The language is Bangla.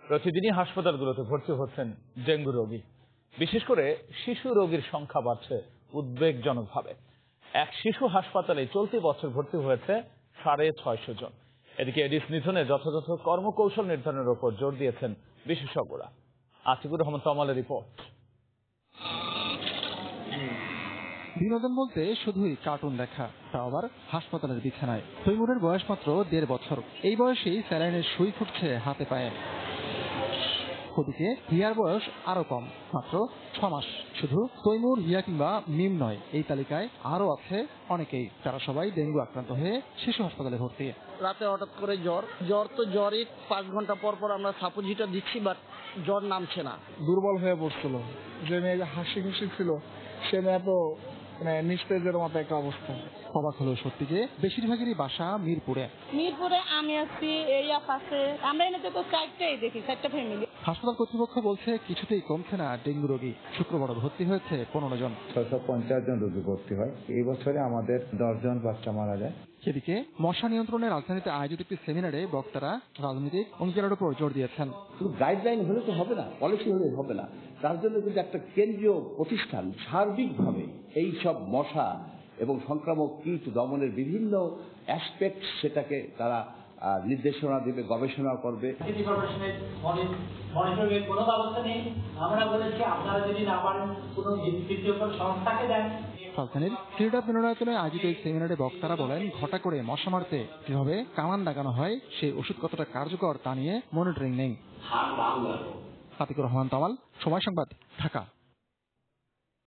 প্রতিদিনই হাসপাতালগুলোতে ভর্তি হচ্ছেন ডেঙ্গু রোগী। বিশেষ করে শিশু রোগীর সংখ্যা বাড়ছে উদ্বেগজনকভাবে। এক শিশু হাসপাতালে চলতি বছর ভর্তি হয়েছে 650 জন। এদিকে এডিস নিধনে যথাযথ কর্মকৌশল নির্ধারণের উপর জোর দিয়েছেন বিশেষজ্ঞরা। আতিকুর রহমান তমালের রিপোর্ট। বিনোদন বলতে শুধুই কার্টুন দেখা, তা আবার হাসপাতালের বিছানায়। তৈমুরের বয়স মাত্র 1.5 বছর। এই বয়সেই স্যালাইনের সুই ফুটছে হাতে পায়ে। ওদিকে হিয়ার বয়স আরো কম, মাত্র 6 মাস। শুধু তৈমুর, হিয়া কিংবা মিম নয়, এই তালিকায় আরো আছে অনেকেই। তারা সবাই ডেঙ্গু আক্রান্ত হয়ে শিশু হাসপাতালে ভর্তি। রাতে হঠাৎ করে জ্বরই 5 ঘন্টা পর পর আমরা সাপোজিটা দিচ্ছি, বাট জ্বর নামছে না। দুর্বল হয়ে পড়ছিল। যে মেয়ে হাসি খুশি ছিল সে মেয়ে তো নিস্তেজের মতো একটা অবস্থা। অবাক হলো সত্যি যে বেশিরভাগেরই বাসা মিরপুরে। আমি আছি, এরিয়া পাশে। আমরা এনেতে তো 4টাই দেখি, 4টা ফ্যামিলি। হাসপাতাল কর্তৃপক্ষ বলছে কিছুতেই কমছে না ডেঙ্গু রোগী। শুক্রবার ভর্তি হয়েছে 15 জন। 650 জন রোগী ভর্তি হয়। এই বছরে আমাদের 10 জন বাচ্চা মারা যায়। এদিকে মশা নিয়ন্ত্রণে রাজধানীতে আয়োজিত একটি সেমিনারে বক্তারা রাজনৈতিক অঙ্গীকারের উপর জোর দিয়েছেন। শুধু গাইডলাইন হলে তো হবে না, পলিসি হলে হবে না। তার জন্য কিন্তু একটা কেন্দ্রীয় প্রতিষ্ঠান সার্বিকভাবে এই সব মশা এবং সংক্রামক কীট দমনের বিভিন্ন অ্যাসপেক্ট সেটাকে তারা নির্দেশনা দেবে, গবেষণা করবে। কোনো ব্যবস্থা নেই। আমরা বলেছি আপনারা যদি না পারেন কোনো তৃতীয় সংস্থাকে দেন। রাজধানীর ক্রীড়া মিলনায়তনে আয়োজিত এই সেমিনারে বক্তারা বলেন, ঘটা করে মশা মারতে কিভাবে কামান লাগানো হয়, সেই ওষুধ কতটা কার্যকর তা নিয়ে মনিটরিং নেই। আতিকুর রহমান তমাল, সময় সংবাদ, ঢাকা।